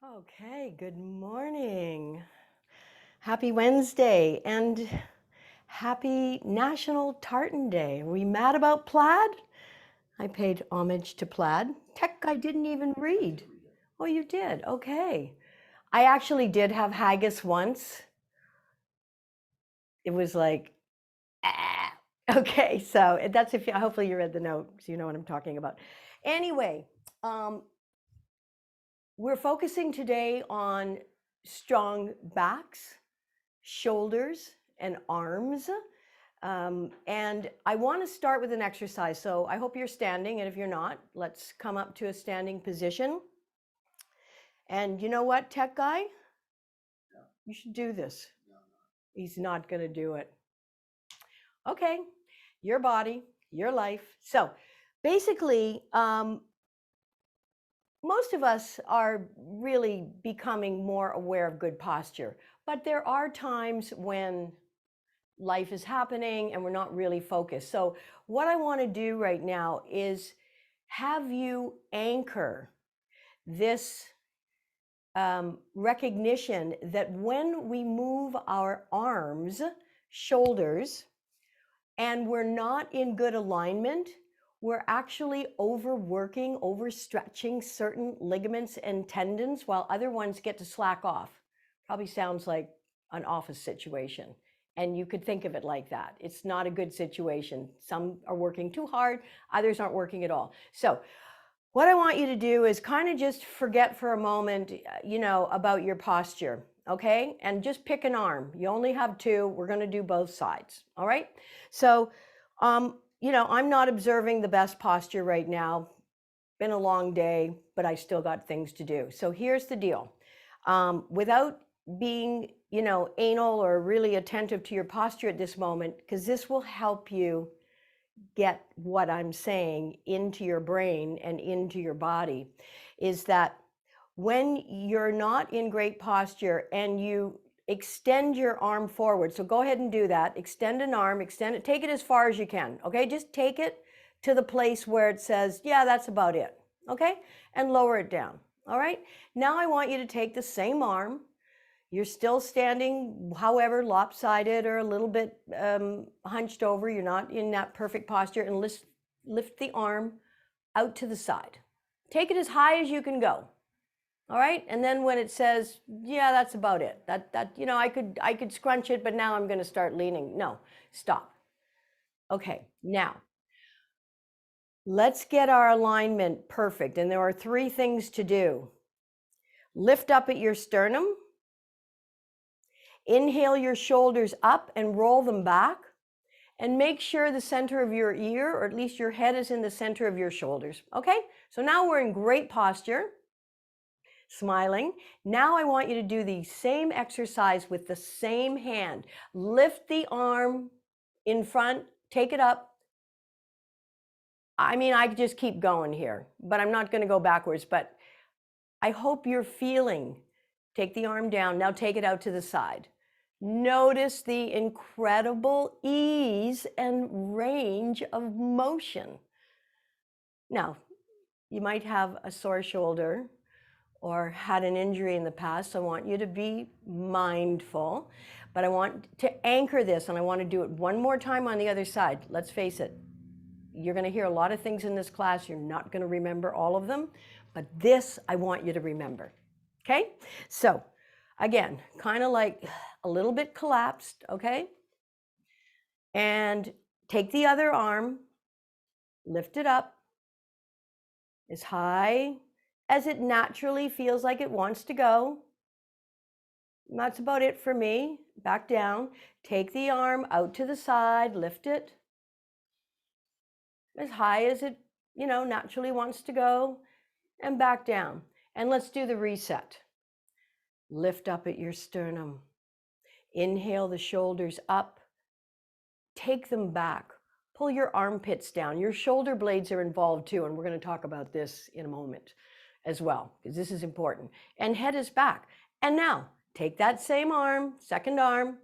Okay, good morning. Happy Wednesday and happy National Tartan Day. Are we mad about plaid? I paid homage to plaid. Tech, I didn't even read. Oh, you did? Okay. I actually did have haggis once. It was like, ah. Okay, so that's if you, hopefully you read the note so you know what I'm talking about. Anyway, um, we're focusing today on strong backs, shoulders, and arms. And I want to start with an exercise. So I hope you're standing. And if you're not, let's come up to a standing position. And you know what, tech guy? You should do this. He's not going to do it. Okay, your body, your life. So basically, most of us are really becoming more aware of good posture. But there are times when life is happening and we're not really focused. So what I want to do right now is have you anchor this recognition that when we move our arms, shoulders, and we're not in good alignment, we're actually overworking, overstretching certain ligaments and tendons while other ones get to slack off. Probably sounds like an office situation. And you could think of it like that. It's not a good situation. Some are working too hard, others aren't working at all. So what I want you to do is kind of just forget for a moment, about your posture, okay? And just pick an arm. You only have two. We're going to do both sides, all right? So, I'm not observing the best posture right now. Been a long day, but I still got things to do. So here's the deal. Without being, anal or really attentive to your posture at this moment, because this will help you get what I'm saying into your brain and into your body, is that when you're not in great posture and you extend your arm forward, so go ahead and do that, extend an arm, extend it, take it as far as you can, okay? Just take it to the place where it says, yeah, that's about it, okay? And lower it down, all right? Now I want you to take the same arm. You're still standing, however, lopsided or a little bit hunched over. You're not in that perfect posture. And lift the arm out to the side. Take it as high as you can go. All right. And then when it says, yeah, that's about it. I could scrunch it, but now I'm going to start leaning. No, stop. Okay. Now let's get our alignment perfect. And there are three things to do. Lift up at your sternum. Inhale your shoulders up and roll them back. And make sure the center of your ear, or at least your head, is in the center of your shoulders. Okay? So now we're in great posture, smiling. Now I want you to do the same exercise with the same hand. Lift the arm in front, take it up. I could just keep going here, but I'm not going to go backwards. But I hope you're feeling. Take the arm down. Now take it out to the side. Notice the incredible ease and range of motion. Now, you might have a sore shoulder or had an injury in the past. So I want you to be mindful, but I want to anchor this, and I want to do it one more time on the other side. Let's face it, you're going to hear a lot of things in this class. You're not going to remember all of them, but this I want you to remember. Okay? So again, kind of like a little bit collapsed, okay? And take the other arm, lift it up as high as it naturally feels like it wants to go. And that's about it for me. Back down. Take the arm out to the side, lift it as high as it, naturally wants to go, and back down. And let's do the reset. Lift up at your sternum. Inhale the shoulders up. Take them back. Pull your armpits down. Your shoulder blades are involved too, and we're going to talk about this in a moment as well, because this is important. And head is back. And now, take that same arm, second arm,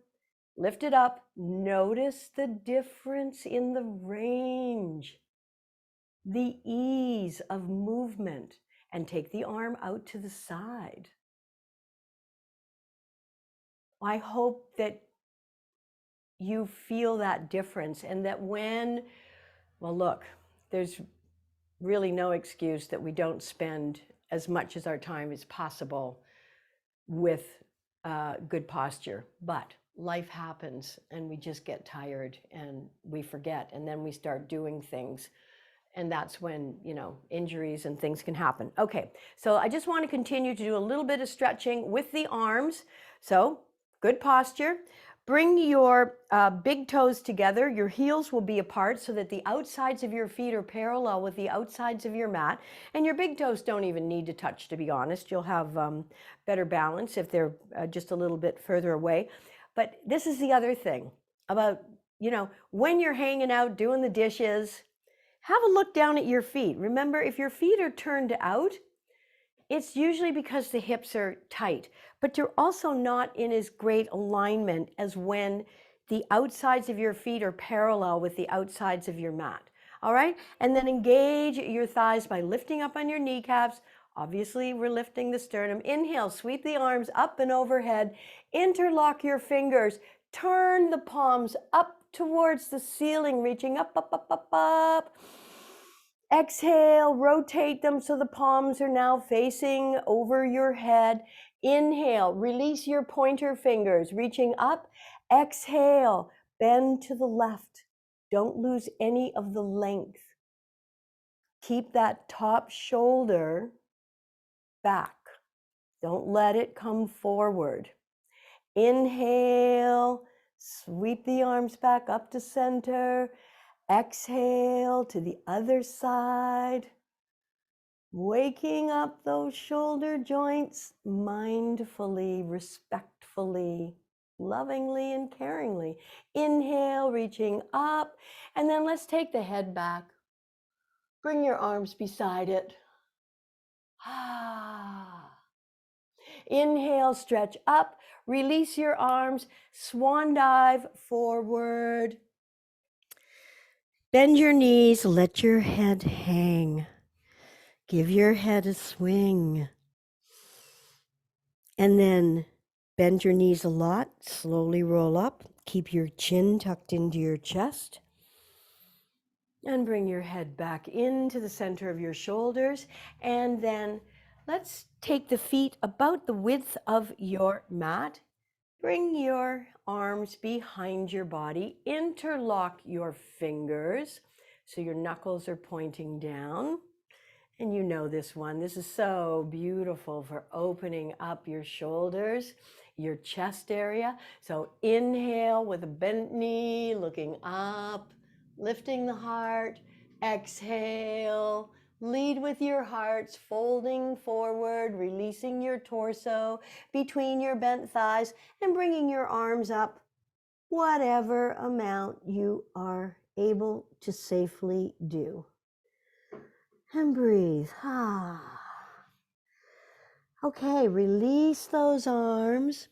lift it up. Notice the difference in the range, the ease of movement, and take the arm out to the side. I hope that you feel that difference, and that when, well, look, there's really no excuse that we don't spend as much as our time as possible with good posture. But life happens and we just get tired and we forget, and then we start doing things. And that's when, injuries and things can happen. Okay, so I just want to continue to do a little bit of stretching with the arms. So good posture. Bring your big toes together. Your heels will be apart so that the outsides of your feet are parallel with the outsides of your mat. And your big toes don't even need to touch, to be honest. You'll have better balance if they're just a little bit further away. But this is the other thing about, when you're hanging out doing the dishes, have a look down at your feet. Remember, if your feet are turned out, it's usually because the hips are tight, but you're also not in as great alignment as when the outsides of your feet are parallel with the outsides of your mat. All right? And then engage your thighs by lifting up on your kneecaps. Obviously, we're lifting the sternum. Inhale, sweep the arms up and overhead. Interlock your fingers. Turn the palms up towards the ceiling, reaching up, up, up, up, up. Exhale, rotate them so the palms are now facing over your head. Inhale, release your pointer fingers, reaching up. Exhale, bend to the left. Don't lose any of the length. Keep that top shoulder back. Don't let it come forward. Inhale, sweep the arms back up to center. Exhale to the other side. Waking up those shoulder joints mindfully, respectfully, lovingly, and caringly. Inhale, reaching up, and then let's take the head back. Bring your arms beside it. Inhale, stretch up, release your arms, swan dive forward. Bend your knees, let your head hang. Give your head a swing. And then bend your knees a lot, slowly roll up. Keep your chin tucked into your chest. And bring your head back into the center of your shoulders. And then let's take the feet about the width of your mat. Bring your arms behind your body. Interlock your fingers so your knuckles are pointing down. And you know this one. This is so beautiful for opening up your shoulders, your chest area. So inhale with a bent knee, looking up, lifting the heart. Exhale, lead with your hearts, folding forward, releasing your torso between your bent thighs and bringing your arms up, whatever amount you are able to safely do. And breathe. Okay, release those arms.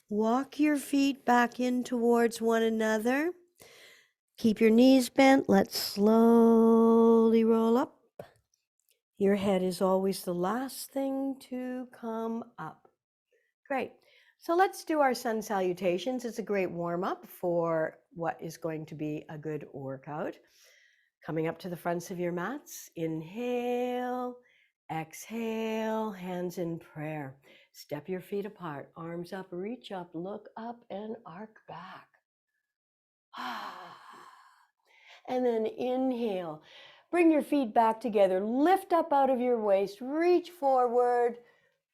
Walk your feet back in towards one another. Keep your knees bent. Let's slowly roll up. Your head is always the last thing to come up. Great. So let's do our sun salutations. It's a great warm-up for what is going to be a good workout. Coming up to the fronts of your mats. Inhale. Exhale, hands in prayer. Step your feet apart, arms up, reach up, look up, and arc back. And then inhale. Bring your feet back together. Lift up out of your waist. Reach forward.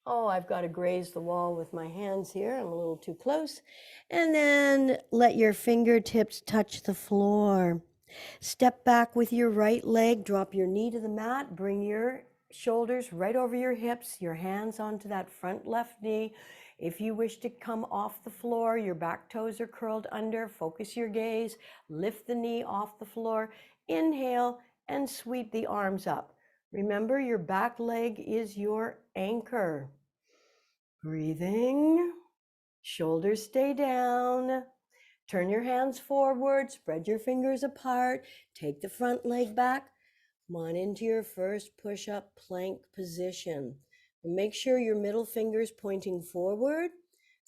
Oh, I've got to graze the wall with my hands here. I'm a little too close. And then let your fingertips touch the floor. Step back with your right leg. Drop your knee to the mat. Bring your shoulders right over your hips, your hands onto that front left knee. If you wish to come off the floor, your back toes are curled under, focus your gaze, lift the knee off the floor, inhale, and sweep the arms up. Remember, your back leg is your anchor. Breathing, shoulders stay down. Turn your hands forward, spread your fingers apart, take the front leg back. Come on into your first push-up plank position. And make sure your middle finger's pointing forward.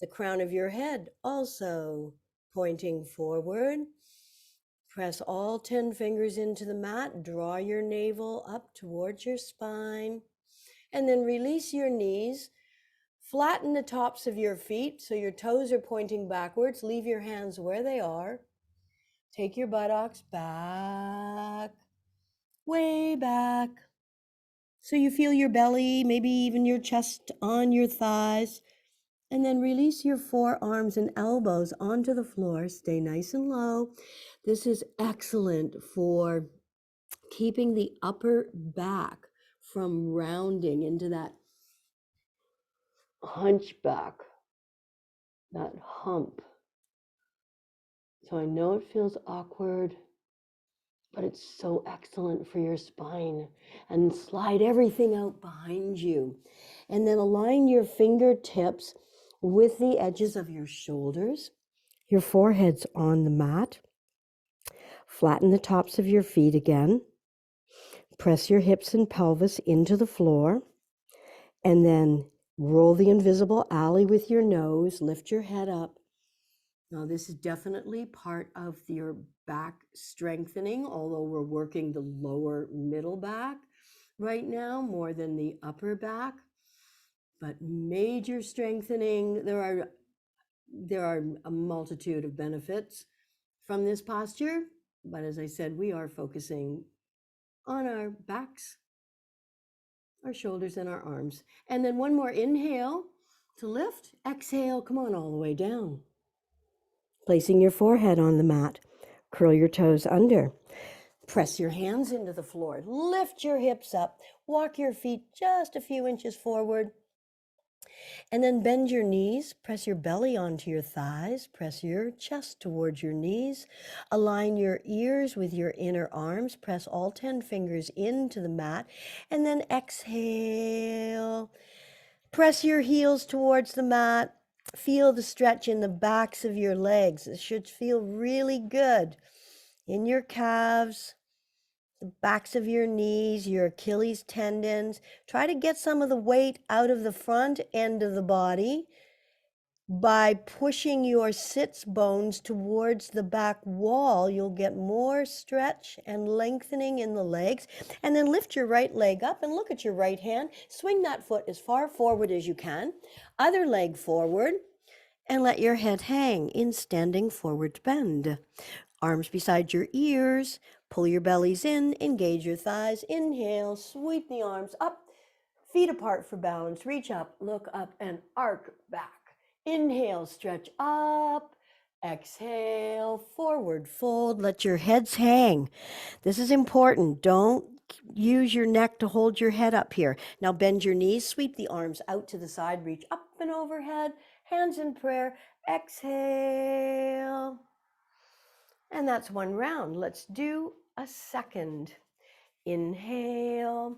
The crown of your head also pointing forward. Press all 10 fingers into the mat. Draw your navel up towards your spine. And then release your knees. Flatten the tops of your feet so your toes are pointing backwards. Leave your hands where they are. Take your buttocks back, way back. So you feel your belly, maybe even your chest on your thighs. And then release your forearms and elbows onto the floor. Stay nice and low. This is excellent for keeping the upper back from rounding into that hunchback, that hump. So I know it feels awkward, but it's so excellent for your spine. And slide everything out behind you. And then align your fingertips with the edges of your shoulders. Your forehead's on the mat. Flatten the tops of your feet again. Press your hips and pelvis into the floor. And then roll the invisible alley with your nose. Lift your head up. Now, this is definitely part of your back strengthening, although we're working the lower middle back right now more than the upper back. But major strengthening, there are a multitude of benefits from this posture. But as I said, we are focusing on our backs, our shoulders, and our arms. And then one more inhale to lift. Exhale, come on all the way down. Placing your forehead on the mat. Curl your toes under. Press your hands into the floor. Lift your hips up. Walk your feet just a few inches forward. And then bend your knees. Press your belly onto your thighs. Press your chest towards your knees. Align your ears with your inner arms. Press all 10 fingers into the mat. And then exhale. Press your heels towards the mat. Feel the stretch in the backs of your legs. It should feel really good in your calves, the backs of your knees, your Achilles tendons. Try to get some of the weight out of the front end of the body by pushing your sits bones towards the back wall. You'll get more stretch and lengthening in the legs. And then lift your right leg up and look at your right hand. Swing that foot as far forward as you can. Other leg forward. And let your head hang in standing forward bend. Arms beside your ears. Pull your bellies in. Engage your thighs. Inhale. Sweep the arms up. Feet apart for balance. Reach up. Look up and arc back. Inhale, stretch up. Exhale, forward fold. Let your heads hang. This is important. Don't use your neck to hold your head up here. Now bend your knees, sweep the arms out to the side, reach up and overhead, hands in prayer. Exhale. And that's one round. Let's do a second. Inhale.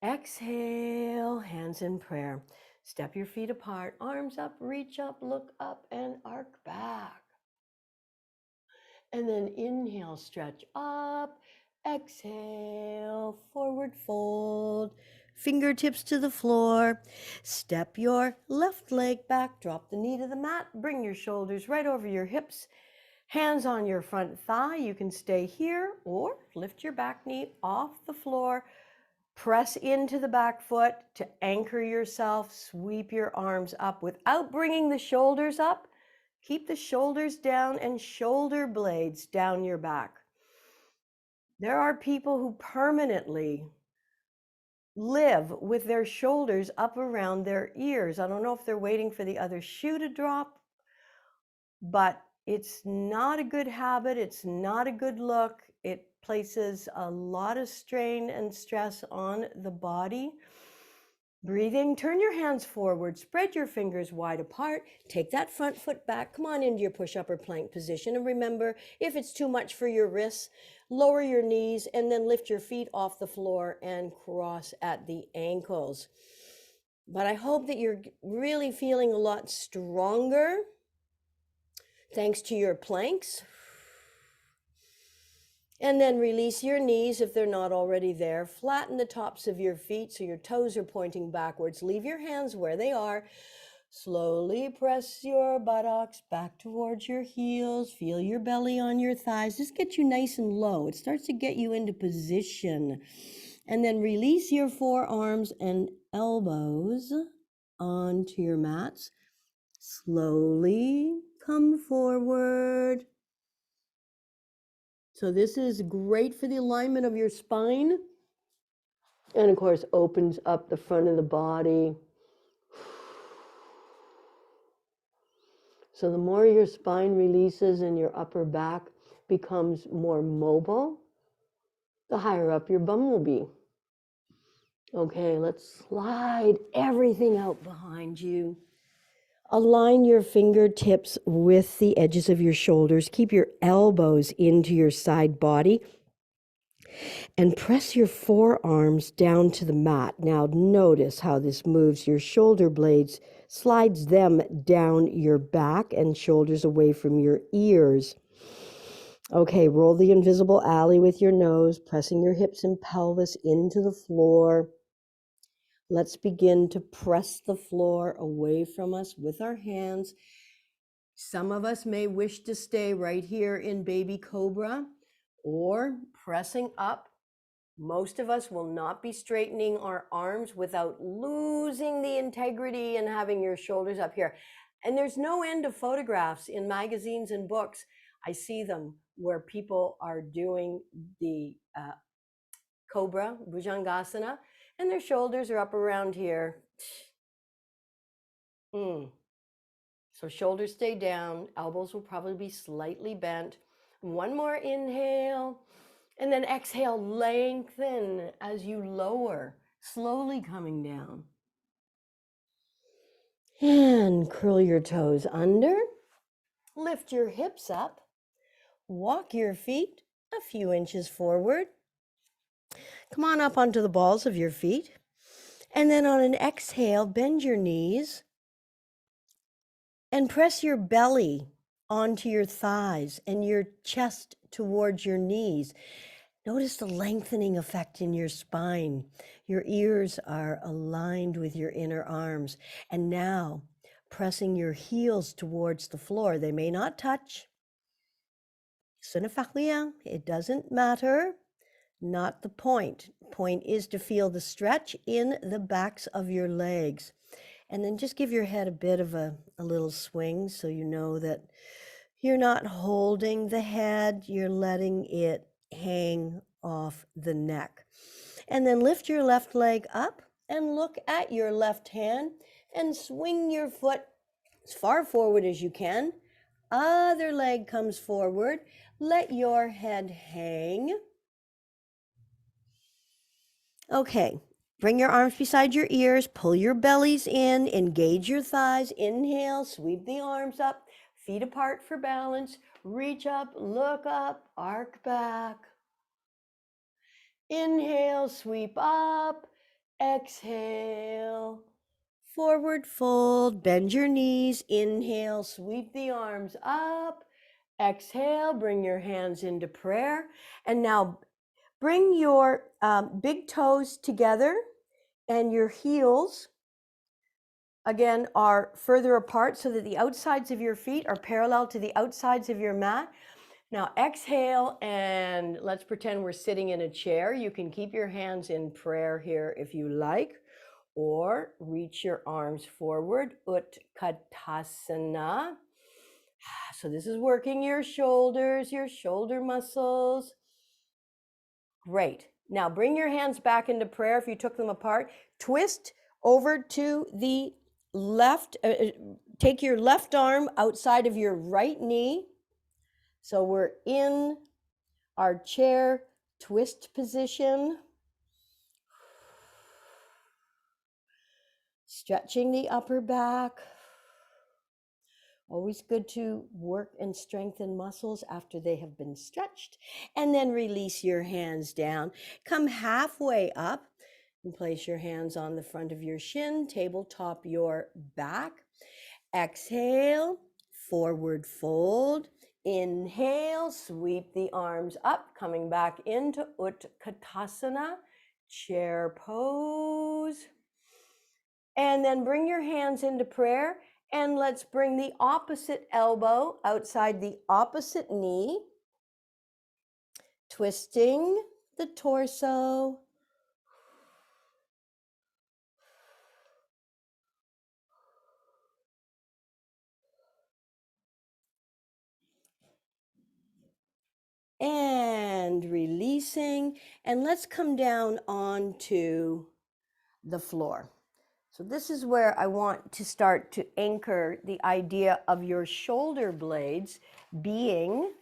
Exhale, hands in prayer. Step your feet apart, arms up, reach up, look up, and arc back. And then inhale, stretch up. Exhale, forward fold. Fingertips to the floor. Step your left leg back, drop the knee to the mat, bring your shoulders right over your hips. Hands on your front thigh. You can stay here or lift your back knee off the floor. Press into the back foot to anchor yourself. Sweep your arms up without bringing the shoulders up. Keep the shoulders down and shoulder blades down your back. There are people who permanently live with their shoulders up around their ears. I don't know if they're waiting for the other shoe to drop, but it's not a good habit. It's not a good look. It places a lot of strain and stress on the body. Breathing, turn your hands forward, spread your fingers wide apart, take that front foot back, come on into your push-up or plank position. And remember, if it's too much for your wrists, lower your knees and then lift your feet off the floor and cross at the ankles. But I hope that you're really feeling a lot stronger thanks to your planks. And then release your knees if they're not already there. Flatten the tops of your feet so your toes are pointing backwards. Leave your hands where they are. Slowly press your buttocks back towards your heels. Feel your belly on your thighs. Just get you nice and low. It starts to get you into position. And then release your forearms and elbows onto your mats. Slowly come forward. So this is great for the alignment of your spine. And of course, opens up the front of the body. So the more your spine releases and your upper back becomes more mobile, the higher up your bum will be. Okay, let's slide everything out behind you. Align your fingertips with the edges of your shoulders. Keep your elbows into your side body. And press your forearms down to the mat. Now notice how this moves your shoulder blades, slides them down your back and shoulders away from your ears. Okay, roll the invisible alley with your nose, pressing your hips and pelvis into the floor. Let's begin to press the floor away from us with our hands. Some of us may wish to stay right here in baby cobra or pressing up. Most of us will not be straightening our arms without losing the integrity and having your shoulders up here. And there's no end of photographs in magazines and books. I see them where people are doing the Cobra, Bhujangasana, and their shoulders are up around here. So shoulders stay down, elbows will probably be slightly bent. One more inhale. And then exhale, lengthen as you lower, slowly coming down. And curl your toes under, lift your hips up, walk your feet a few inches forward. Come on up onto the balls of your feet. And then on an exhale, bend your knees and press your belly onto your thighs and your chest towards your knees. Notice the lengthening effect in your spine. Your ears are aligned with your inner arms. And now, pressing your heels towards the floor. They may not touch. It doesn't matter. Not the point. Point is to feel the stretch in the backs of your legs. And then just give your head a bit of a little swing so you know that you're not holding the head, you're letting it hang off the neck. And then lift your left leg up and look at your left hand and swing your foot as far forward as you can. Other leg comes forward. Let your head hang. Okay, bring your arms beside your ears, pull your bellies in, engage your thighs. Inhale, sweep the arms up, feet apart for balance. Reach up, look up, arc back. Inhale, sweep up. Exhale, forward fold, bend your knees. Inhale, sweep the arms up. Exhale, bring your hands into prayer. And now bring your big toes together and your heels, again, are further apart so that the outsides of your feet are parallel to the outsides of your mat. Now exhale, and let's pretend we're sitting in a chair. You can keep your hands in prayer here if you like, or reach your arms forward, Utkatasana. So this is working your shoulders, your shoulder muscles. Great. Now bring your hands back into prayer if you took them apart. Twist over to the left. Take your left arm outside of your right knee. So we're in our chair twist position. Stretching the upper back. Always good to work and strengthen muscles after they have been stretched. And then release your hands down. Come halfway up and place your hands on the front of your shin, tabletop your back. Exhale, forward fold. Inhale, sweep the arms up, coming back into Utkatasana, chair pose. And then bring your hands into prayer, and let's bring the opposite elbow outside the opposite knee, twisting the torso. And releasing, and let's come down onto the floor. So this is where I want to start to anchor the idea of your shoulder blades being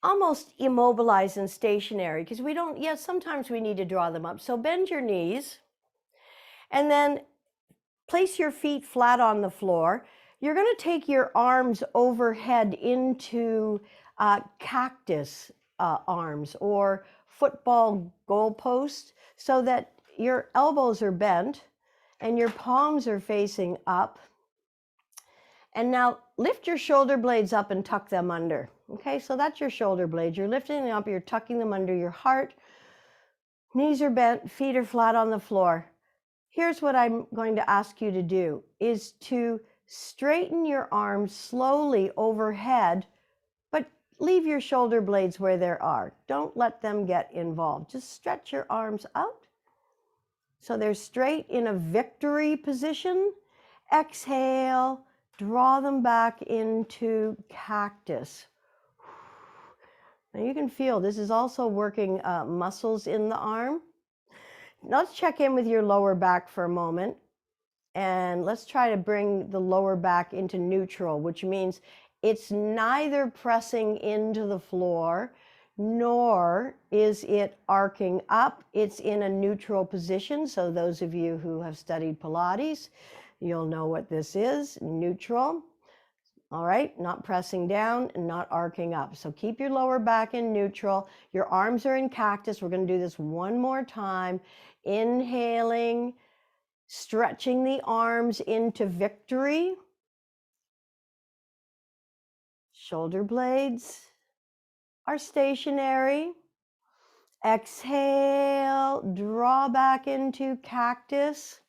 almost immobilized and stationary, because we don't, yes, sometimes we need to draw them up. So bend your knees and then place your feet flat on the floor. You're going to take your arms overhead into cactus arms or football goalpost, so that your elbows are bent and your palms are facing up. And now lift your shoulder blades up and tuck them under. Okay, so that's your shoulder blades. You're lifting them up, you're tucking them under your heart. Knees are bent, feet are flat on the floor. Here's what I'm going to ask you to do, is to straighten your arms slowly overhead, but leave your shoulder blades where they are. Don't let them get involved. Just stretch your arms out so they're straight in a victory position. Exhale, draw them back into cactus. Now you can feel this is also working muscles in the arm. Let's check in with your lower back for a moment, and let's try to bring the lower back into neutral, which means it's neither pressing into the floor nor is it arcing up. It's in a neutral position. So those of you who have studied Pilates, you'll know what this is, neutral. All right, not pressing down and not arcing up. So keep your lower back in neutral. Your arms are in cactus. We're going to do this one more time. Inhaling, stretching the arms into victory. Shoulder blades are stationary. Exhale, draw back into cactus.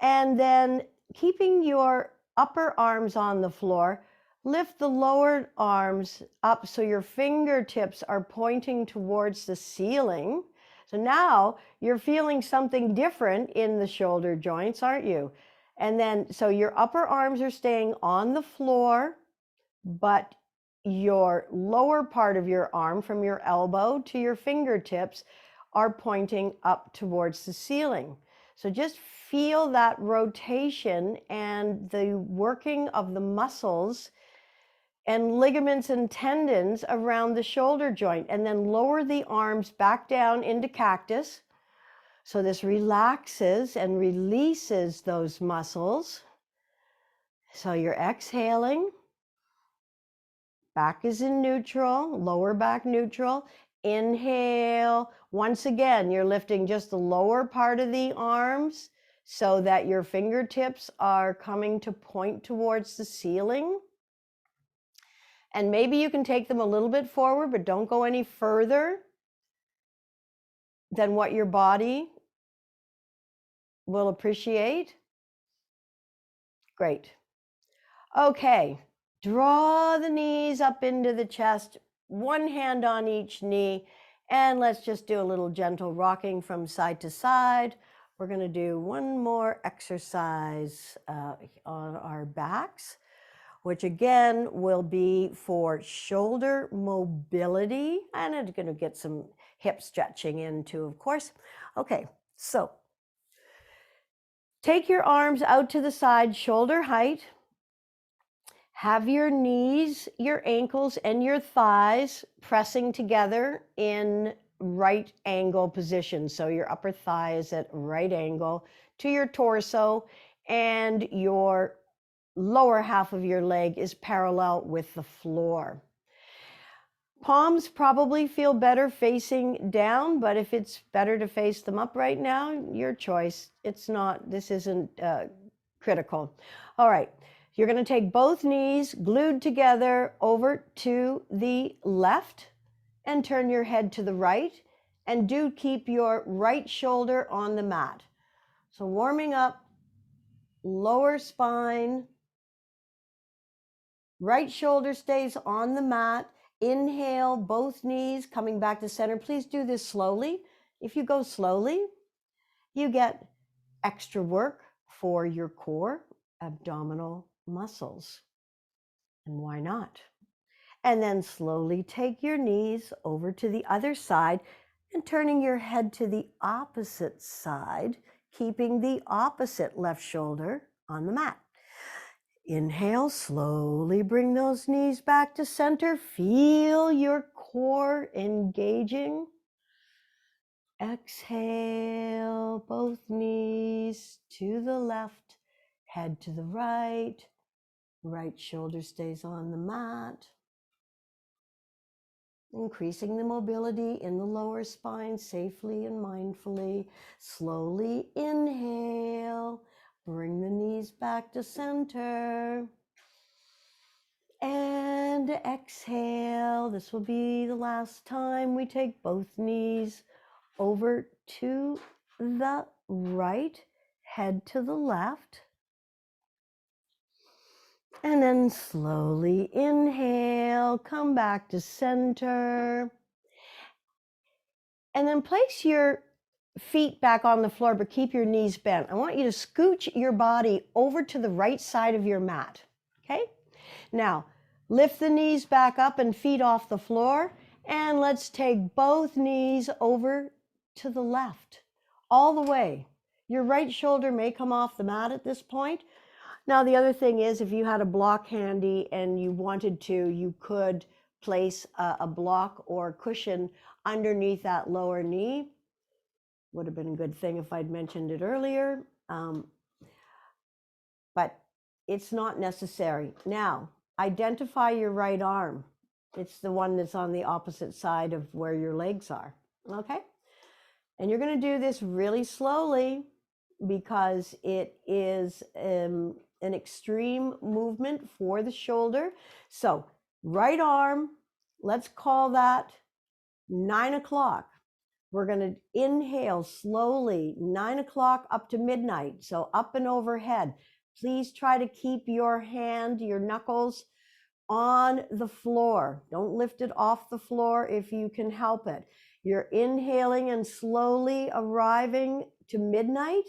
And then keeping your upper arms on the floor, lift the lower arms up so your fingertips are pointing towards the ceiling. So now you're feeling something different in the shoulder joints, aren't you? And then, so your upper arms are staying on the floor, but your lower part of your arm, from your elbow to your fingertips, are pointing up towards the ceiling. So just feel that rotation and the working of the muscles and ligaments and tendons around the shoulder joint, and then lower the arms back down into cactus. So this relaxes and releases those muscles. So you're exhaling. Back is in neutral, lower back neutral. Inhale. Once again, you're lifting just the lower part of the arms so that your fingertips are coming to point towards the ceiling. And maybe you can take them a little bit forward, but don't go any further than what your body will appreciate. Great. Okay, draw the knees up into the chest, one hand on each knee, and let's just do a little gentle rocking from side to side. We're going to do one more exercise on our backs, which again will be for shoulder mobility, and it's going to get some hip stretching in too, of course. Okay, so take your arms out to the side, shoulder height. Have your knees, your ankles, and your thighs pressing together in right angle position. So your upper thigh is at right angle to your torso, and your lower half of your leg is parallel with the floor. Palms probably feel better facing down, but if it's better to face them up right now, your choice. It's not, this isn't critical. All right, you're going to take both knees glued together over to the left and turn your head to the right And do keep your right shoulder on the mat. So warming up, lower spine, right shoulder stays on the mat. Inhale, both knees coming back to center. Please do this slowly. If you go slowly, you get extra work for your core, abdominal muscles. And why not? And then slowly take your knees over to the other side and turning your head to the opposite side, keeping the opposite left shoulder on the mat. Inhale, slowly bring those knees back to center. Feel your core engaging. Exhale, both knees to the left, head to the right. Right shoulder stays on the mat. Increasing the mobility in the lower spine safely and mindfully. Slowly inhale, bring the knees back to center. And exhale. This will be the last time we take both knees over to the right, head to the left. And then slowly inhale, come back to center. And then place your feet back on the floor, but keep your knees bent. I want you to scooch your body over to the right side of your mat, okay? Now, lift the knees back up and feet off the floor, and let's take both knees over to the left, all the way. Your right shoulder may come off the mat at this point. Now, the other thing is, if you had a block handy and you wanted to, you could place a block or cushion underneath that lower knee. Would have been a good thing if I'd mentioned it earlier, but it's not necessary. Now, identify your right arm. It's the one that's on the opposite side of where your legs are, okay? And you're going to do this really slowly because it is an extreme movement for the shoulder. So right arm, let's call that 9 o'clock. We're going to inhale slowly, 9 o'clock up to midnight. So up and overhead. Please try to keep your hand, your knuckles on the floor. Don't lift it off the floor if you can help it. You're inhaling and slowly arriving to midnight.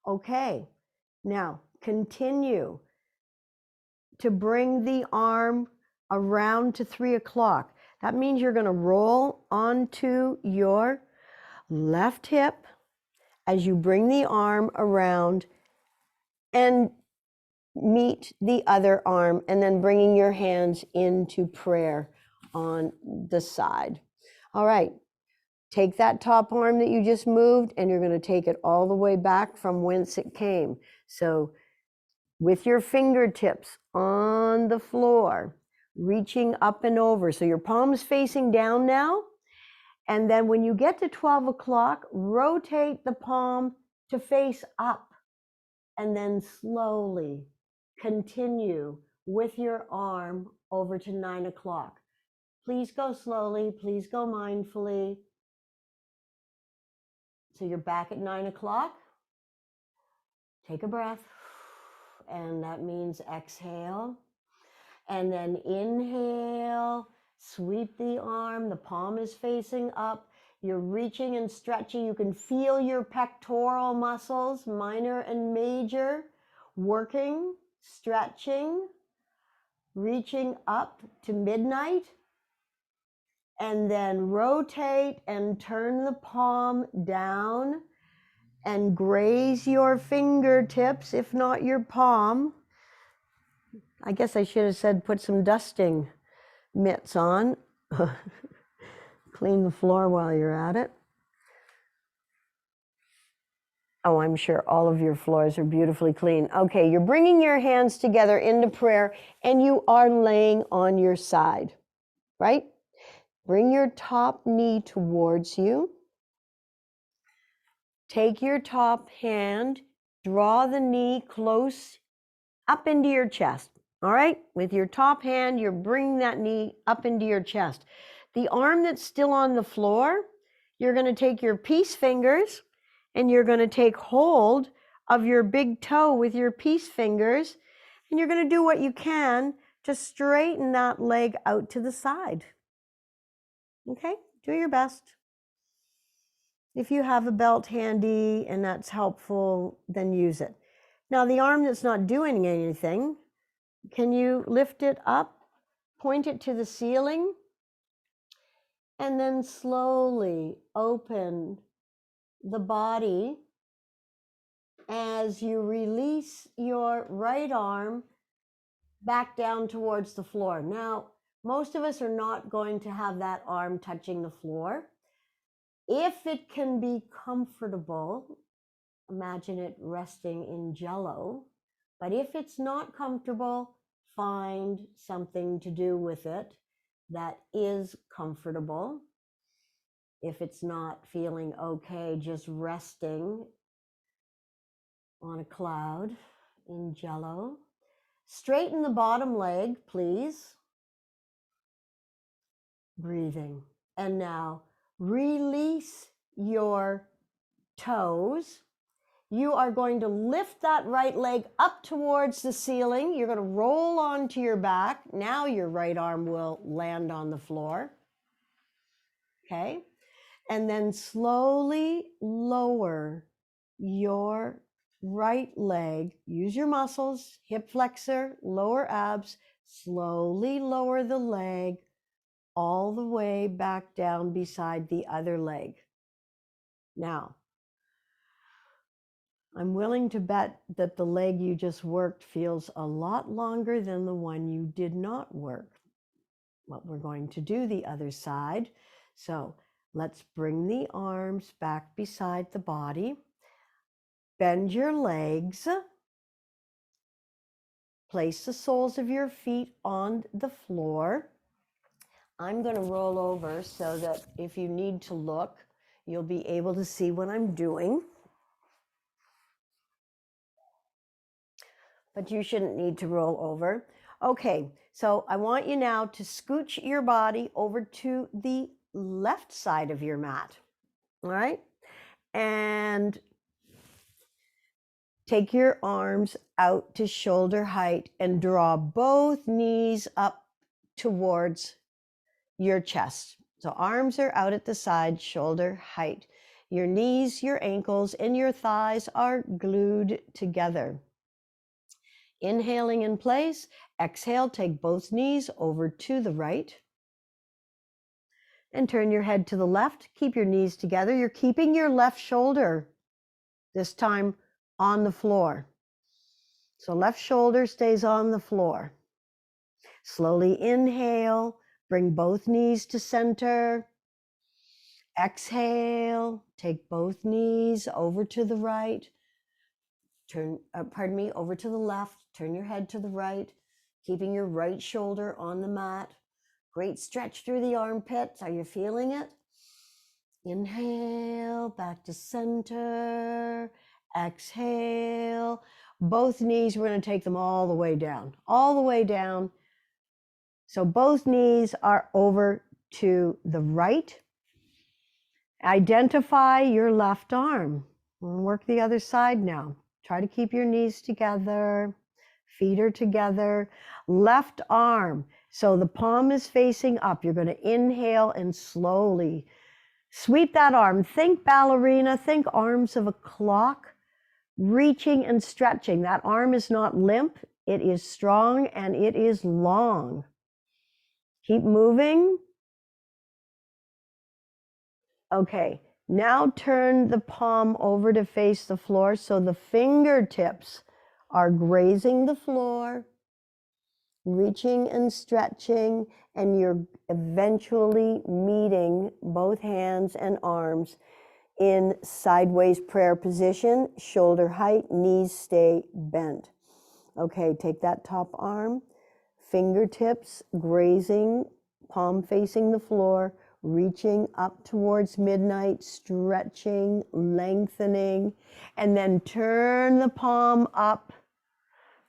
Okay, now continue to bring the arm around to 3 o'clock. That means you're going to roll onto your left hip as you bring the arm around and meet the other arm, and then bringing your hands into prayer on the side. All right, take that top arm that you just moved and you're going to take it all the way back from whence it came. So with your fingertips on the floor, reaching up and over. So your palms facing down now. And then when you get to 12 o'clock, rotate the palm to face up, and then slowly continue with your arm over to 9 o'clock. Please go slowly, please go mindfully. So you're back at 9 o'clock. Take a breath, and that means exhale. And then inhale, sweep the arm, the palm is facing up. You're reaching and stretching. You can feel your pectoral muscles, minor and major, working, stretching, reaching up to midnight. And then rotate and turn the palm down and graze your fingertips, if not your palm. I guess I should have said put some dusting mitts on. Clean the floor while you're at it. Oh, I'm sure all of your floors are beautifully clean. Okay, you're bringing your hands together into prayer and you are laying on your side, right? Bring your top knee towards you. Take your top hand, draw the knee close up into your chest. All right, with your top hand, you're bringing that knee up into your chest. The arm that's still on the floor, you're going to take your peace fingers and you're going to take hold of your big toe with your peace fingers, and you're going to do what you can to straighten that leg out to the side. Okay, do your best. If you have a belt handy and that's helpful, then use it. Now, the arm that's not doing anything, can you lift it up, point it to the ceiling, and then slowly open the body as you release your right arm back down towards the floor. Now, most of us are not going to have that arm touching the floor. If it can be comfortable, imagine it resting in jello. But if it's not comfortable, find something to do with it that is comfortable. If it's not feeling okay, just resting on a cloud in jello. Straighten the bottom leg, please. Breathing. And now release your toes. You are going to lift that right leg up towards the ceiling. You're going to roll onto your back. Now your right arm will land on the floor. Okay. And then slowly lower your right leg. Use your muscles, hip flexor, lower abs. Slowly lower the leg all the way back down beside the other leg. Now, I'm willing to bet that the leg you just worked feels a lot longer than the one you did not work. But we're going to do the other side. So let's bring the arms back beside the body. Bend your legs. Place the soles of your feet on the floor. I'm going to roll over so that if you need to look, you'll be able to see what I'm doing. But you shouldn't need to roll over. Okay, so I want you now to scooch your body over to the left side of your mat. All right? And take your arms out to shoulder height and draw both knees up towards your chest. So arms are out at the side, shoulder height. Your knees, your ankles, and your thighs are glued together. Inhaling in place, exhale, take both knees over to the right. And turn your head to the left. Keep your knees together. You're keeping your left shoulder, this time on the floor. So left shoulder stays on the floor. Slowly inhale, bring both knees to center. Exhale, take both knees over to the right. Over to the left. Turn your head to the right, keeping your right shoulder on the mat. Great stretch through the armpits. Are you feeling it? Inhale, back to center. Exhale. Both knees, we're going to take them all the way down. All the way down. So both knees are over to the right. Identify your left arm. Work the other side now. Try to keep your knees together. Feet are together. Left arm. So the palm is facing up. You're going to inhale and slowly sweep that arm. Think ballerina. Think arms of a clock. Reaching and stretching. That arm is not limp. It is strong and it is long. Keep moving. Okay, now turn the palm over to face the floor so the fingertips are grazing the floor, reaching and stretching, and you're eventually meeting both hands and arms in sideways prayer position, shoulder height, knees stay bent. Okay, take that top arm, fingertips grazing, palm facing the floor, reaching up towards midnight, stretching, lengthening, and then turn the palm up,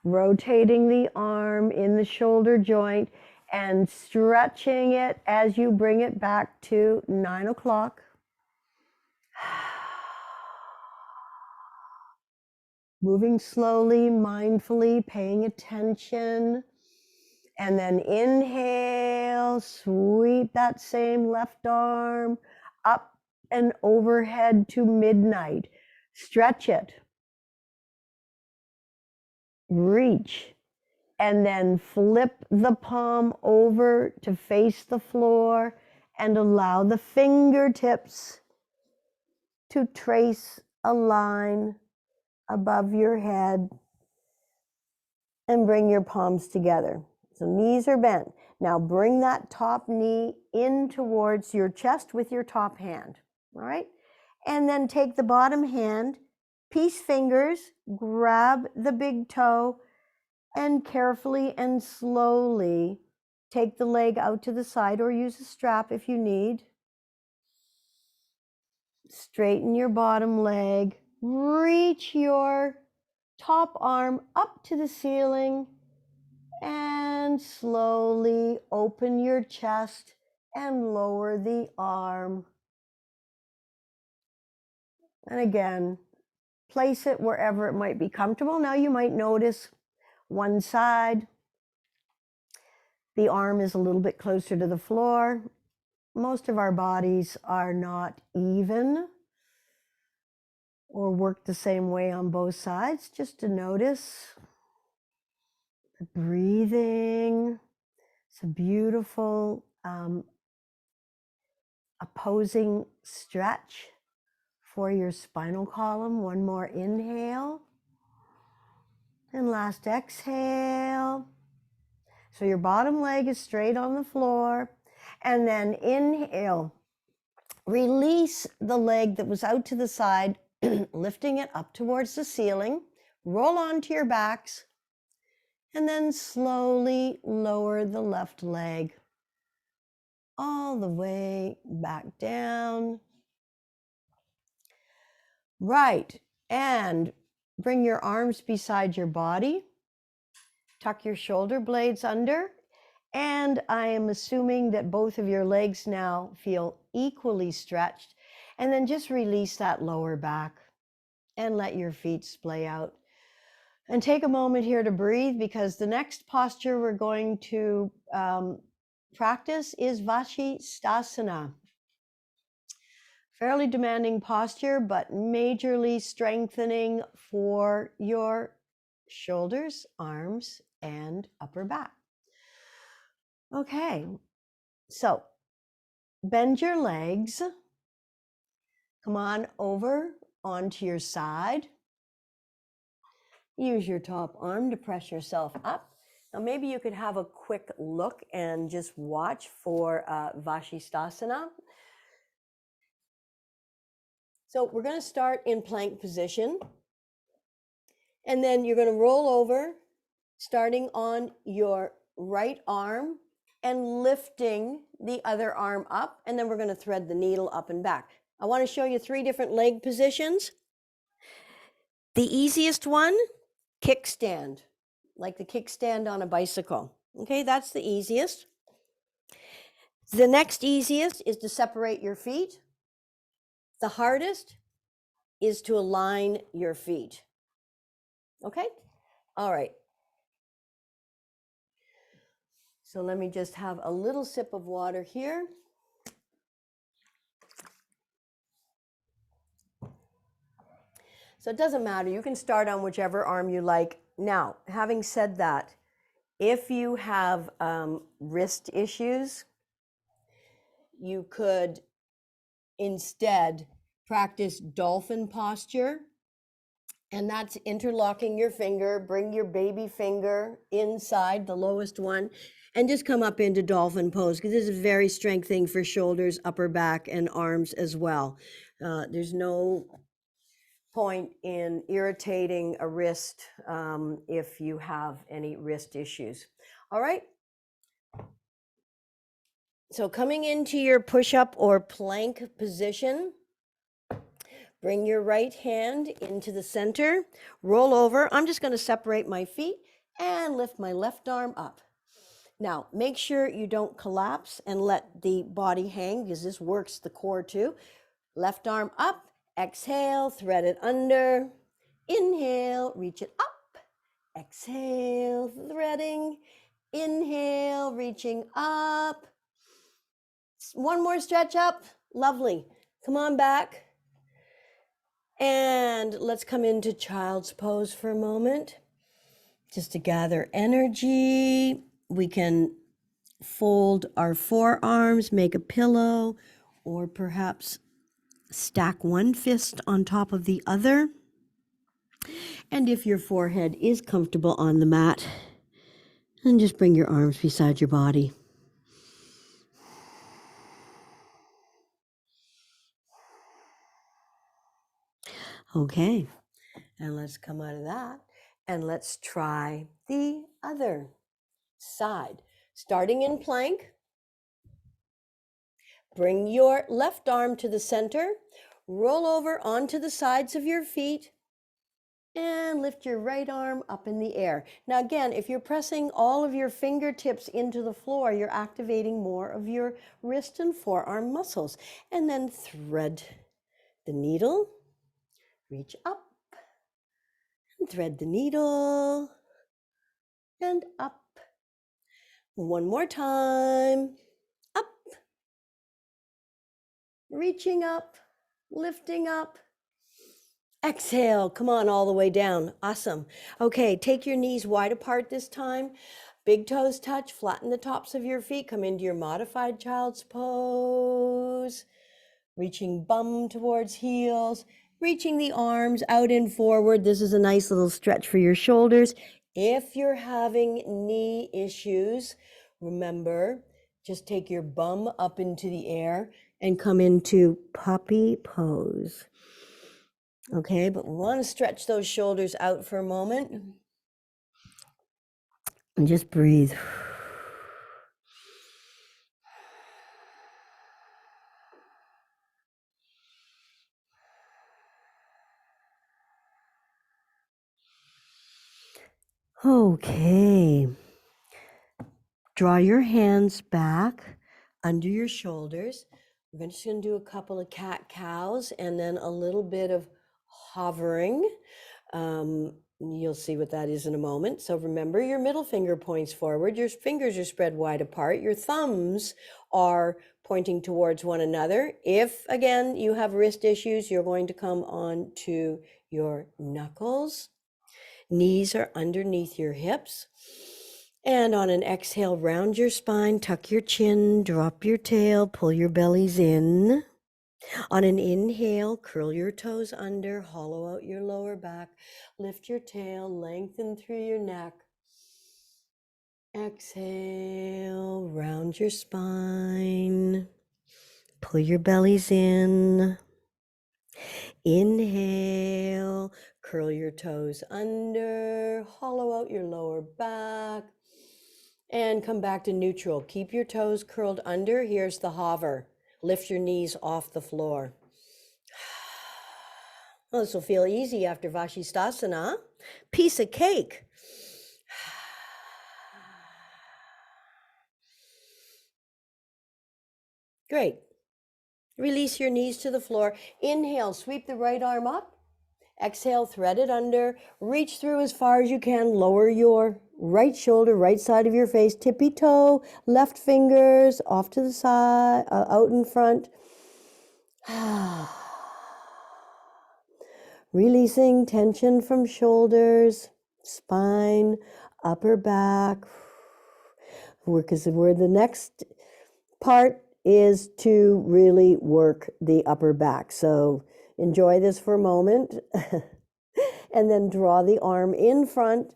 rotating the arm in the shoulder joint, and stretching it as you bring it back to 9 o'clock. Moving slowly, mindfully, paying attention. And then inhale, sweep that same left arm up and overhead to midnight. Stretch it. Reach. And then flip the palm over to face the floor and allow the fingertips to trace a line above your head and bring your palms together. So knees are bent. Now bring that top knee in towards your chest with your top hand, all right? And then take the bottom hand, peace fingers, grab the big toe, and carefully and slowly take the leg out to the side or use a strap if you need. Straighten your bottom leg, reach your top arm up to the ceiling, and slowly open your chest and lower the arm. And again, place it wherever it might be comfortable. Now you might notice one side, the arm is a little bit closer to the floor. Most of our bodies are not even or work the same way on both sides. Just to notice the breathing. It's a beautiful opposing stretch for your spinal column. One more inhale. And last exhale. So your bottom leg is straight on the floor. And then inhale. Release the leg that was out to the side, lifting it up towards the ceiling. Roll onto your backs. And then slowly lower the left leg all the way back down. Right. And bring your arms beside your body. Tuck your shoulder blades under. And I am assuming that both of your legs now feel equally stretched. And then just release that lower back and let your feet splay out. And take a moment here to breathe, because the next posture we're going to practice is Vashisthasana. Fairly demanding posture, but majorly strengthening for your shoulders, arms, and upper back. Okay, so bend your legs. Come on over onto your side. Use your top arm to press yourself up. Now maybe you could have a quick look and just watch for Vashisthasana. So we're going to start in plank position. And then you're going to roll over, starting on your right arm and lifting the other arm up. And then we're going to thread the needle up and back. I want to show you 3 different leg positions. The easiest one, kickstand, like the kickstand on a bicycle. Okay, that's the easiest. The next easiest is to separate your feet. The hardest is to align your feet. Okay? All right. So let me just have a little sip of water here. So it doesn't matter. You can start on whichever arm you like. Now, having said that, if you have wrist issues, you could instead practice dolphin posture. And that's interlocking your finger, bring your baby finger inside, the lowest one, and just come up into dolphin pose, because this is very strengthening for shoulders, upper back, and arms as well. There's no point in irritating a wrist if you have any wrist issues. All right. So coming into your push-up or plank position, bring your right hand into the center, roll over. I'm just going to separate my feet and lift my left arm up. Now, make sure you don't collapse and let the body hang because this works the core too. Left arm up, exhale, thread it under. Inhale, reach it up. Exhale, threading. Inhale, reaching up. One more stretch up. Lovely. Come on back. And let's come into child's pose for a moment. Just to gather energy. We can fold our forearms, make a pillow, or perhaps stack one fist on top of the other. And if your forehead is comfortable on the mat, then just bring your arms beside your body. Okay, and let's come out of that and let's try the other side. Starting in plank, bring your left arm to the center, roll over onto the sides of your feet, and lift your right arm up in the air. Now again, if you're pressing all of your fingertips into the floor, you're activating more of your wrist and forearm muscles. And then thread the needle, reach up, and thread the needle, and up. One more time, up, reaching up, lifting up. Exhale, come on, all the way down. Awesome. Okay, take your knees wide apart this time. Big toes touch, flatten the tops of your feet, come into your modified child's pose. Reaching bum towards heels, reaching the arms out and forward. This is a nice little stretch for your shoulders. If you're having knee issues, remember, just take your bum up into the air and come into puppy pose. Okay, but we want to stretch those shoulders out for a moment. And just breathe. Okay. Draw your hands back under your shoulders. We're just going to do a couple of cat-cows and then a little bit of hovering. You'll see what that is in a moment. So remember, your middle finger points forward. Your fingers are spread wide apart. Your thumbs are pointing towards one another. If, again, you have wrist issues, you're going to come on to your knuckles. Knees are underneath your hips. And on an exhale, round your spine, tuck your chin, drop your tail, pull your bellies in. On an inhale, curl your toes under, hollow out your lower back, lift your tail, lengthen through your neck. Exhale, round your spine, pull your bellies in. Inhale, curl your toes under, hollow out your lower back, and come back to neutral. Keep your toes curled under. Here's the hover. Lift your knees off the floor. Well, this will feel easy after Vashisthasana. Piece of cake. Great. Release your knees to the floor. Inhale, sweep the right arm up. Exhale, thread it under. Reach through as far as you can. Lower your right shoulder, right side of your face. Tippy toe, left fingers off to the side, out in front. Releasing tension from shoulders, spine, upper back. Because where the next part is to really work the upper back. So enjoy this for a moment. And then draw the arm in front,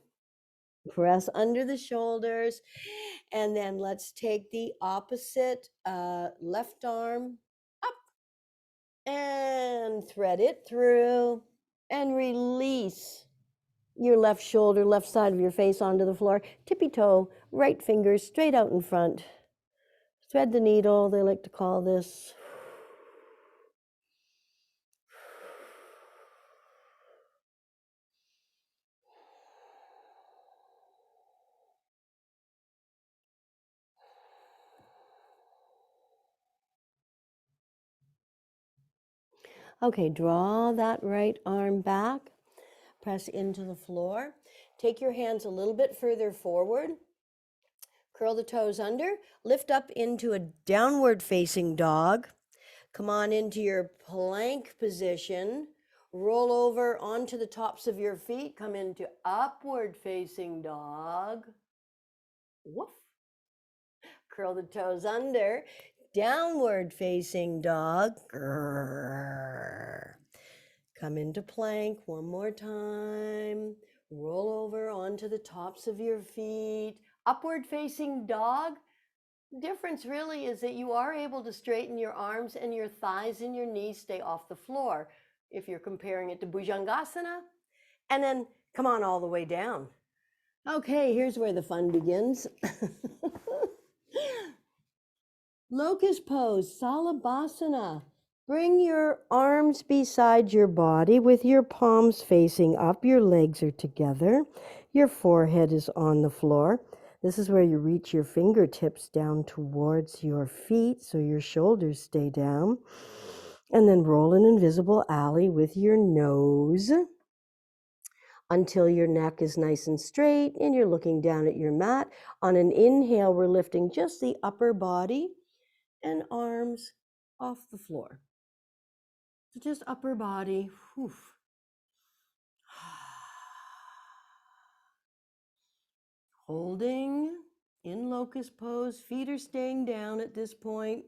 press under the shoulders, and then let's take the opposite left arm up and thread it through and release your left shoulder, left side of your face onto the floor. Tippy toe, right fingers straight out in front. Thread the needle, they like to call this. Okay, draw that right arm back, press into the floor. Take your hands a little bit further forward. Curl the toes under, lift up into a downward facing dog. Come on into your plank position. Roll over onto the tops of your feet. Come into upward facing dog. Woof. Curl the toes under. Downward facing dog. Grrr. Come into plank one more time. Roll over onto the tops of your feet. Upward facing dog. Difference really is that you are able to straighten your arms and your thighs and your knees stay off the floor if you're comparing it to Bhujangasana. And then come on all the way down. Okay, here's where the fun begins. Locust pose, Salabhasana. Bring your arms beside your body with your palms facing up. Your legs are together. Your forehead is on the floor. This is where you reach your fingertips down towards your feet so your shoulders stay down. And then roll an invisible alley with your nose until your neck is nice and straight and you're looking down at your mat. On an inhale, we're lifting just the upper body and arms off the floor. So just upper body. Whew. Holding in locust pose. Feet are staying down at this point.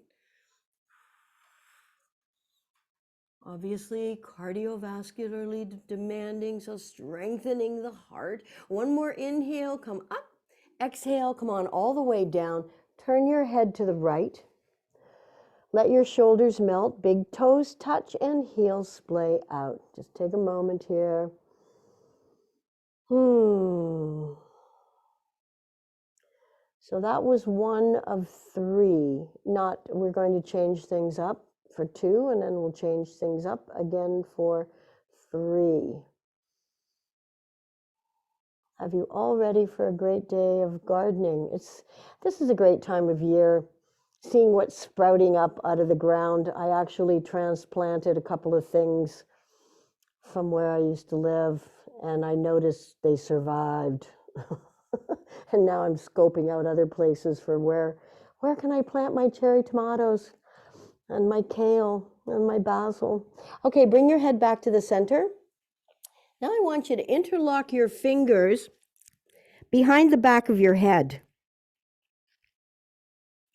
Obviously, cardiovascularly demanding, so strengthening the heart. One more inhale, come up. Exhale, come on all the way down. Turn your head to the right. Let your shoulders melt, big toes touch, and heels splay out. Just take a moment here. So that was one of three. We're going to change things up for two, and then we'll change things up again for three. Have you all ready for a great day of gardening? This is a great time of year, seeing what's sprouting up out of the ground. I actually transplanted a couple of things from where I used to live, and I noticed they survived. And now I'm scoping out other places for where can I plant my cherry tomatoes and my kale and my basil. Okay, bring your head back to the center. Now I want you to interlock your fingers behind the back of your head.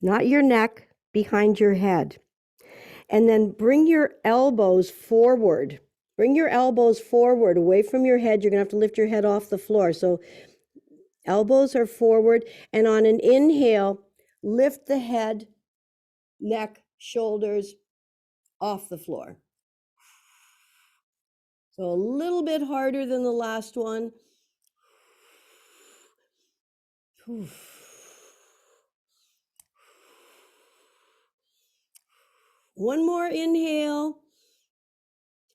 Not your neck, behind your head. And then bring your elbows forward. Bring your elbows forward, away from your head. You're going to have to lift your head off the floor. So elbows are forward. And on an inhale, lift the head, neck, shoulders off the floor. So a little bit harder than the last one. One more inhale.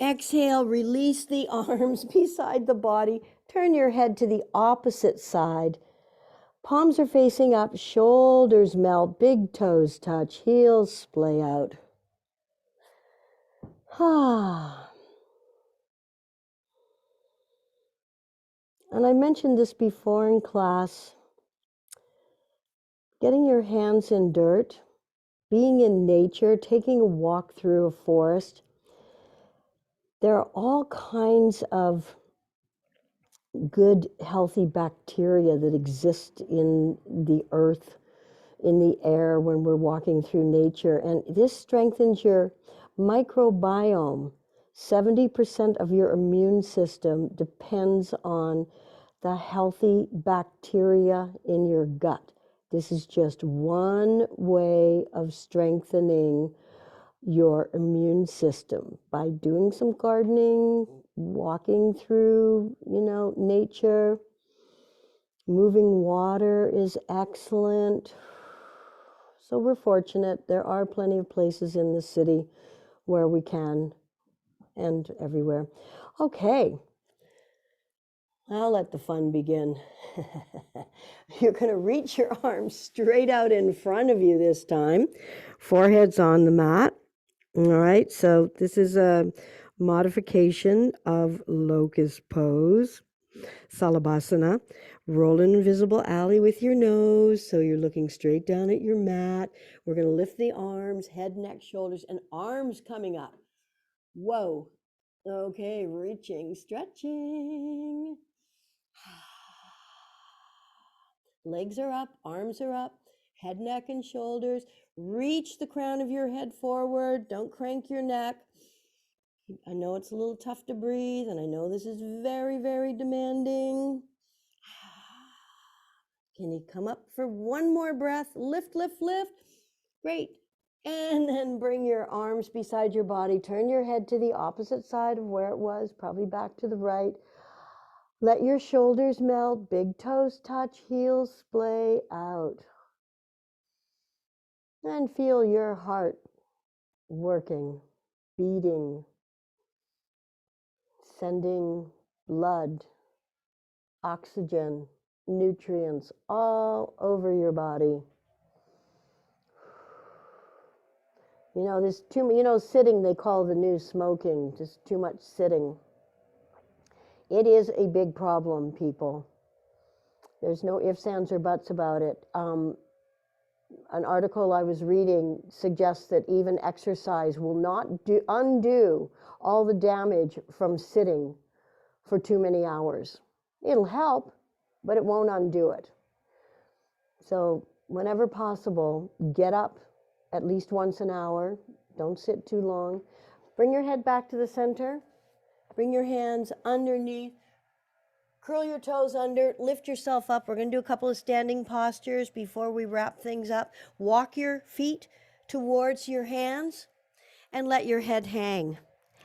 Exhale, release the arms beside the body. Turn your head to the opposite side. Palms are facing up, shoulders melt, big toes touch, heels splay out. And I mentioned this before in class. Getting your hands in dirt, being in nature, taking a walk through a forest. There are all kinds of good, healthy bacteria that exist in the earth, in the air when we're walking through nature. And this strengthens your microbiome. 70% of your immune system depends on the healthy bacteria in your gut. This is just one way of strengthening your immune system by doing some gardening, walking through, nature. Moving water is excellent. So we're fortunate. There are plenty of places in the city where we can, and everywhere. Okay. I'll let the fun begin. You're going to reach your arms straight out in front of you this time. Forehead's on the mat. All right, so this is a modification of locust pose, Salabhasana. Roll an invisible alley with your nose, so you're looking straight down at your mat. We're going to lift the arms, head, neck, shoulders, and arms coming up. Whoa. Okay, reaching, stretching. Legs are up, arms are up, head, neck, and shoulders. Reach the crown of your head forward. Don't crank your neck. I know it's a little tough to breathe, and I know this is very, very demanding. Can you come up for one more breath? Lift, lift, lift. Great. And then bring your arms beside your body. Turn your head to the opposite side of where it was, probably back to the right. Let your shoulders melt, big toes touch, heels splay out. And feel your heart working, beating, sending blood, oxygen, nutrients all over your body. You know, there's sitting they call the new smoking, just too much sitting. It is a big problem, people. There's no ifs, ands, or buts about it. An article I was reading suggests that even exercise will not undo all the damage from sitting for too many hours. It'll help, but it won't undo it. So whenever possible, get up at least once an hour. Don't sit too long. Bring your head back to the center. Bring your hands underneath. Curl your toes under, lift yourself up. We're going to do a couple of standing postures before we wrap things up. Walk your feet towards your hands and let your head hang.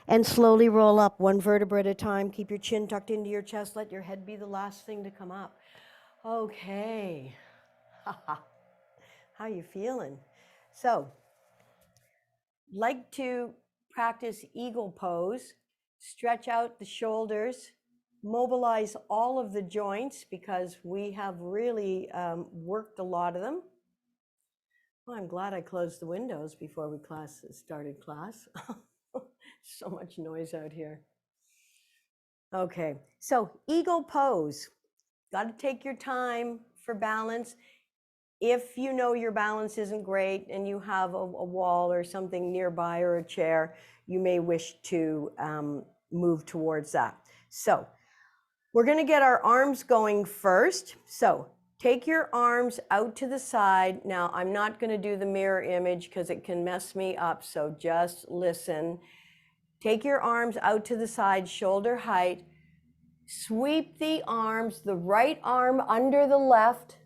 And slowly roll up one vertebra at a time. Keep your chin tucked into your chest. Let your head be the last thing to come up. Okay. How you feeling? So, like to practice eagle pose. Stretch out the shoulders. Mobilize all of the joints because we have really worked a lot of them. Well, I'm glad I closed the windows before we started class. So much noise out here. Okay, so eagle pose. Got to take your time for balance. If you know your balance isn't great and you have a wall or something nearby or a chair, you may wish to move towards that. So we're going to get our arms going first. So take your arms out to the side. Now, I'm not going to do the mirror image because it can mess me up. So just listen. Take your arms out to the side, shoulder height. Sweep the arms, the right arm under the left.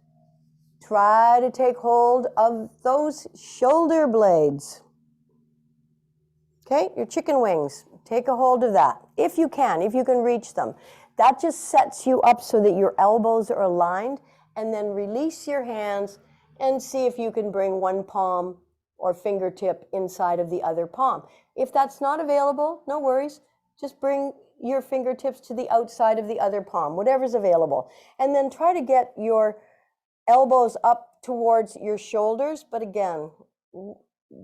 Try to take hold of those shoulder blades. Okay, your chicken wings. Take a hold of that if you can reach them. That just sets you up so that your elbows are aligned, and then release your hands and see if you can bring one palm or fingertip inside of the other palm. If that's not available, no worries. Just bring your fingertips to the outside of the other palm, whatever's available. And then try to get your elbows up towards your shoulders. But again,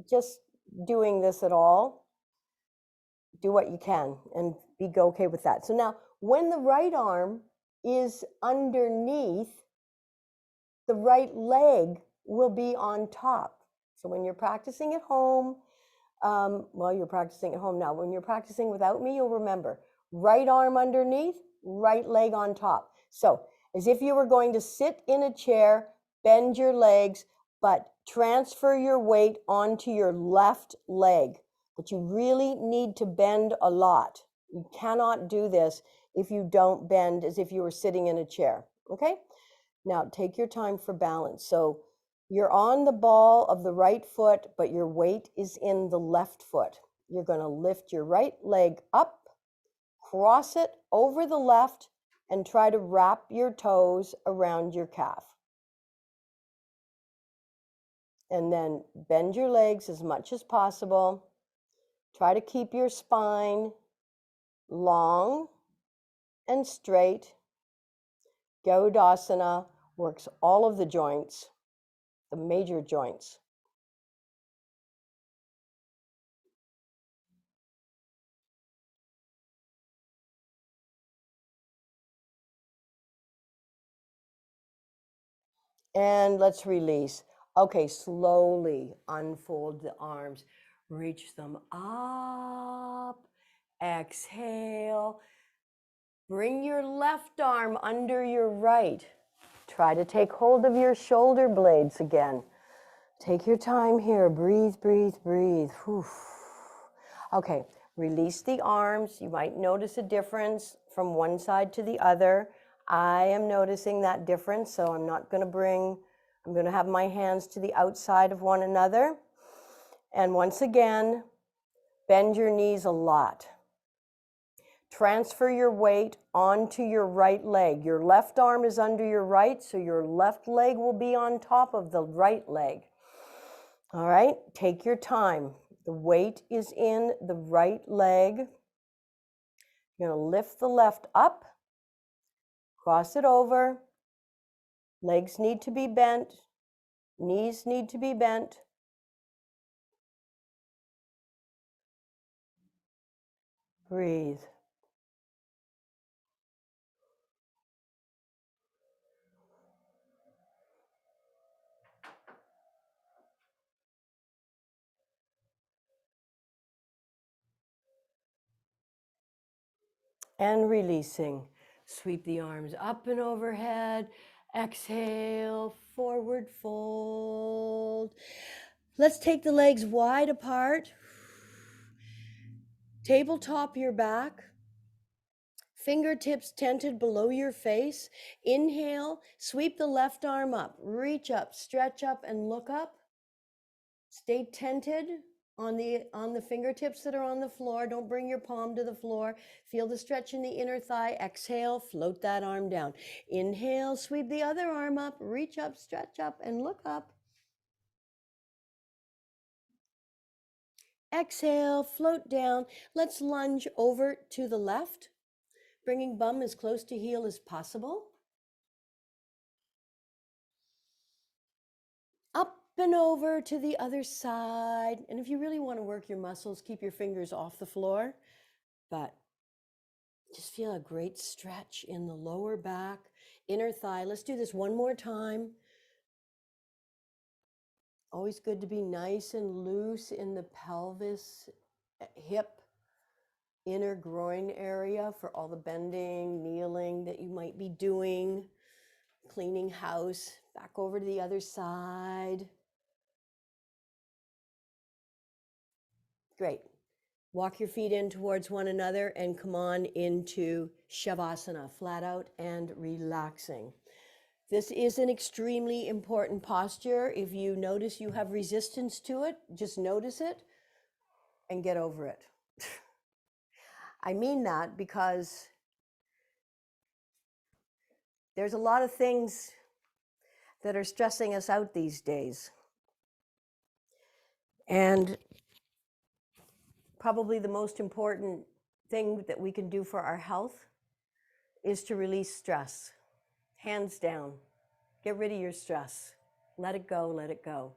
just doing this at all, do what you can and be okay with that. So now, when the right arm is underneath, the right leg will be on top. So when you're practicing at home, well, you're practicing at home now. When you're practicing without me, you'll remember, right arm underneath, right leg on top. So as if you were going to sit in a chair, bend your legs, but transfer your weight onto your left leg. But you really need to bend a lot. You cannot do this if you don't bend as if you were sitting in a chair, okay? Now take your time for balance. So you're on the ball of the right foot, but your weight is in the left foot. You're going to lift your right leg up, cross it over the left, and try to wrap your toes around your calf. And then bend your legs as much as possible. Try to keep your spine long and straight. Godasana works all of the joints, the major joints. And let's release. Okay, slowly unfold the arms. Reach them up. Exhale. Bring your left arm under your right. Try to take hold of your shoulder blades again. Take your time here. Breathe, breathe, breathe. Whew. Okay, release the arms. You might notice a difference from one side to the other. I am noticing that difference, so I'm going to have my hands to the outside of one another. And once again, bend your knees a lot. Transfer your weight onto your right leg. Your left arm is under your right, so your left leg will be on top of the right leg. All right, take your time. The weight is in the right leg. You're going to lift the left up, cross it over. Legs need to be bent. Knees need to be bent. Breathe. And releasing. Sweep the arms up and overhead. Exhale, forward fold. Let's take the legs wide apart. Tabletop your back. Fingertips tented below your face. Inhale, sweep the left arm up. Reach up, stretch up, and look up. Stay tented on the fingertips that are on the floor. Don't bring your palm to the floor. Feel the stretch in the inner thigh. Exhale, float that arm down. Inhale, sweep the other arm up. Reach up, stretch up, and look up. Exhale, float down. Let's lunge over to the left, bringing bum as close to heel as possible. Up and over to the other side. And if you really want to work your muscles, keep your fingers off the floor. But just feel a great stretch in the lower back, inner thigh. Let's do this one more time. Always good to be nice and loose in the pelvis, hip, inner groin area for all the bending, kneeling that you might be doing, cleaning house. Back over to the other side. Great. Walk your feet in towards one another and come on into Shavasana, flat out and relaxing. This is an extremely important posture. If you notice you have resistance to it, just notice it and get over it. I mean that because there's a lot of things that are stressing us out these days. And probably the most important thing that we can do for our health is to release stress. Hands down. Get rid of your stress. Let it go, let it go.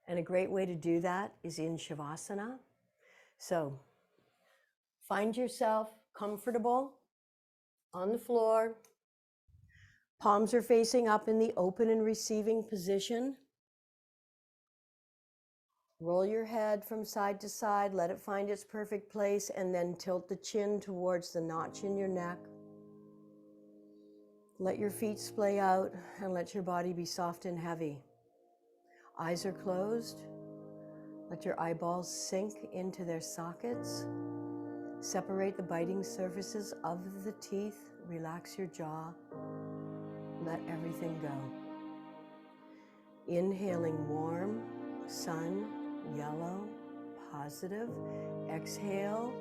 And a great way to do that is in Shavasana. So find yourself comfortable on the floor. Palms are facing up in the open and receiving position. Roll your head from side to side, let it find its perfect place, and then tilt the chin towards the notch in your neck. Let your feet splay out and let your body be soft and heavy. Eyes are closed. Let your eyeballs sink into their sockets. Separate the biting surfaces of the teeth. Relax your jaw. Let everything go. Inhaling warm, sun, yellow, positive. Exhale,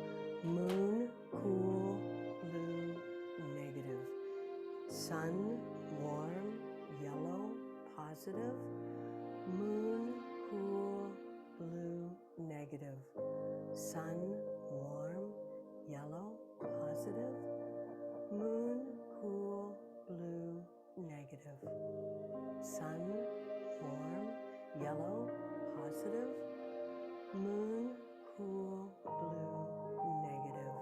moon, cool, blue, negative. Sun, warm, yellow, positive. Moon, cool, blue, negative. Sun, warm, yellow, positive. Moon, cool, blue, negative. Sun, warm, yellow, positive. Moon, cool, blue, negative.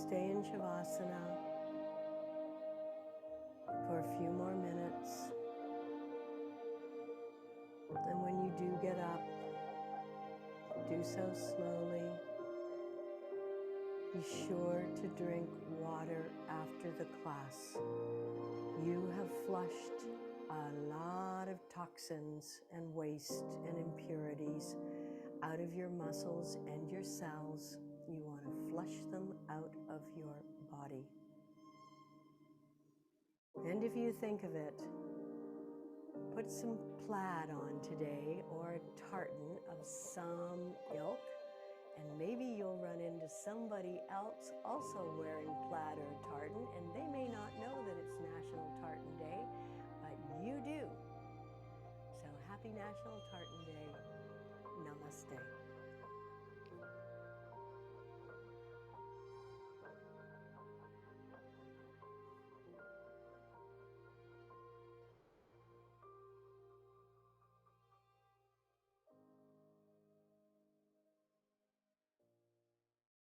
stay in Shavasana for a few more minutes. And when you do get up, do so slowly. Be sure to drink water after the class. You have flushed a lot of toxins and waste and impurities out of your muscles and your cells. You want to flush them out of your body. And if you think of it, put some plaid on today or a tartan of some ilk, and maybe you'll run into somebody else also wearing plaid or tartan, and they may not know that it's National Tartan Day, but you do. So happy National Tartan Day. Namaste.